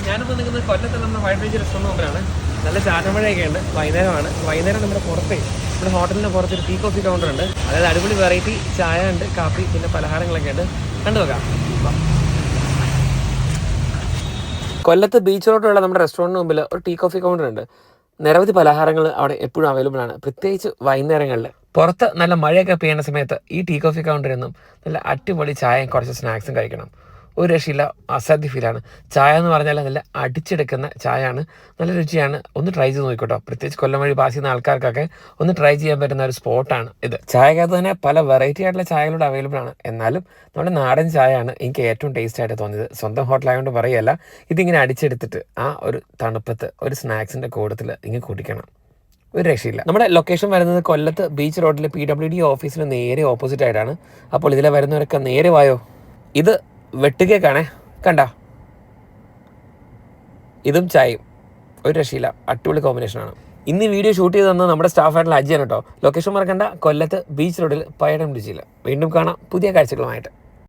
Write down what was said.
ഞാനിപ്പോൾ നിൽക്കുന്നത് കൊല്ലത്ത് നമ്മുടെ വൈഡ് റേഞ്ച് റെസ്റ്റോറൻറ്റ് മുമ്പിലാണ്. നല്ല ചാറ്റമഴയൊക്കെ ഉണ്ട്. വൈകുന്നേരമാണ്. വൈകുന്നേരം നമ്മുടെ പുറത്ത് നമ്മുടെ ഹോട്ടലിൻ്റെ പുറത്തൊരു ടീ കോഫി കൗണ്ടർ ഉണ്ട്. അതായത് അടിപൊളി വെറൈറ്റി ചായ ഉണ്ട്, കാപ്പി, പിന്നെ പലഹാരങ്ങളൊക്കെ ഉണ്ട്. കണ്ടു നോക്കാം. കൊല്ലത്ത് ബീച്ച് റോഡിലുള്ള നമ്മുടെ റെസ്റ്റോറൻറ്റിന് മുമ്പിൽ ഒരു ടീ കോഫി കൗണ്ടർ ഉണ്ട്. നിരവധി പലഹാരങ്ങൾ അവിടെ എപ്പോഴും അവൈലബിൾ ആണ്, പ്രത്യേകിച്ച് വൈകുന്നേരങ്ങളിൽ. പുറത്ത് നല്ല മഴയൊക്കെ പെയ്യുന്ന സമയത്ത് ഈ ടീ കോഫി കൗണ്ടറിൽ നിന്നും നല്ല അടിപൊളി ചായയും കുറച്ച് സ്നാക്സും കഴിക്കണം. ഒരു രക്ഷയില്ല, അസാധ്യ ഫീലാണ്. ചായ എന്ന് പറഞ്ഞാൽ നല്ല അടിച്ചെടുക്കുന്ന ചായയാണ്, നല്ല രുചിയാണ്. ഒന്ന് ട്രൈ ചെയ്ത് നോക്കിക്കോട്ടോ. പ്രത്യേകിച്ച് കൊല്ലം വഴി പാസ് ചെയ്യുന്ന ആൾക്കാർക്കൊക്കെ ഒന്ന് ട്രൈ ചെയ്യാൻ പറ്റുന്ന ഒരു സ്പോട്ടാണ് ഇത്. ചായക്കകത്ത് തന്നെ പല വെറൈറ്റി ആയിട്ടുള്ള ചായകളുടെ അവൈലബിൾ ആണ്. എന്നാലും നമ്മുടെ നാടൻ ചായയാണ് എനിക്ക് ഏറ്റവും ടേസ്റ്റ് ആയിട്ട് തോന്നിയത്. സ്വന്തം ഹോട്ടലായതുകൊണ്ട് പറയുകയല്ല, ഇതിങ്ങനെ അടിച്ചെടുത്തിട്ട് ആ ഒരു തണുപ്പത്ത് ഒരു സ്നാക്സിൻ്റെ കൂട്ടത്തിൽ ഇങ്ങനെ കുടിക്കണം. ഒരു രക്ഷയില്ല. നമ്മുടെ ലൊക്കേഷൻ വരുന്നത് കൊല്ലത്ത് ബീച്ച് റോഡിൽ PWD ഓഫീസിന് നേരെ ഓപ്പോസിറ്റ് ആയിട്ടാണ്. അപ്പോൾ ഇതിലെ വരുന്നവരൊക്കെ നേരെ വായോ. ഇത് വെട്ടുകേക്കാണേ, കണ്ട ഇതും ചായയും ഒരു രക്ഷയില്ല, അടിപൊളി കോമ്പിനേഷനാണ്. ഇന്ന് വീഡിയോ ഷൂട്ട് ചെയ്ത് തന്നത് നമ്മുടെ സ്റ്റാഫായിട്ടുള്ള അജിയാണ് കേട്ടോ. ലൊക്കേഷൻ മറക്കണ്ട, കൊല്ലത്ത് ബീച്ച് റോഡിൽ പയടം രുചിയില്ല. വീണ്ടും കാണാം പുതിയ കാഴ്ചകളുമായിട്ട്.